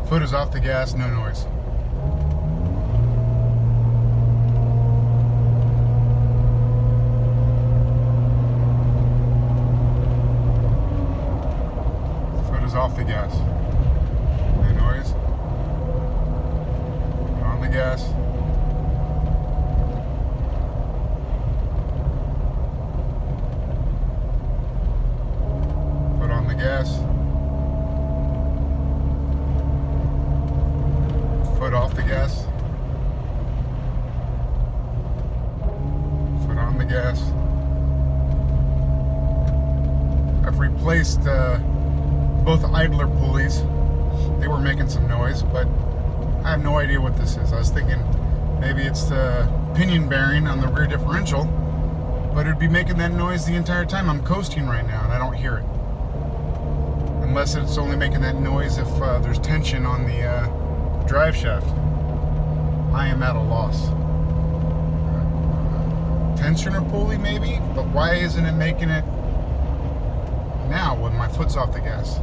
Foot is off the gas, no noise. Foot is off the gas. No noise. On the gas. Foot on the gas. Foot off the gas. Foot on the gas. I've replaced both idler pulleys. They were making some noise, but I have no idea what this is. I was thinking maybe it's the pinion bearing on the rear differential, but it'd be making that noise the entire time. I'm coasting right now and I don't hear it. Unless it's only making that noise if there's tension on the drive shaft. I am at a loss. Tensioner pulley maybe, but why isn't it making it now when my foot's off the gas?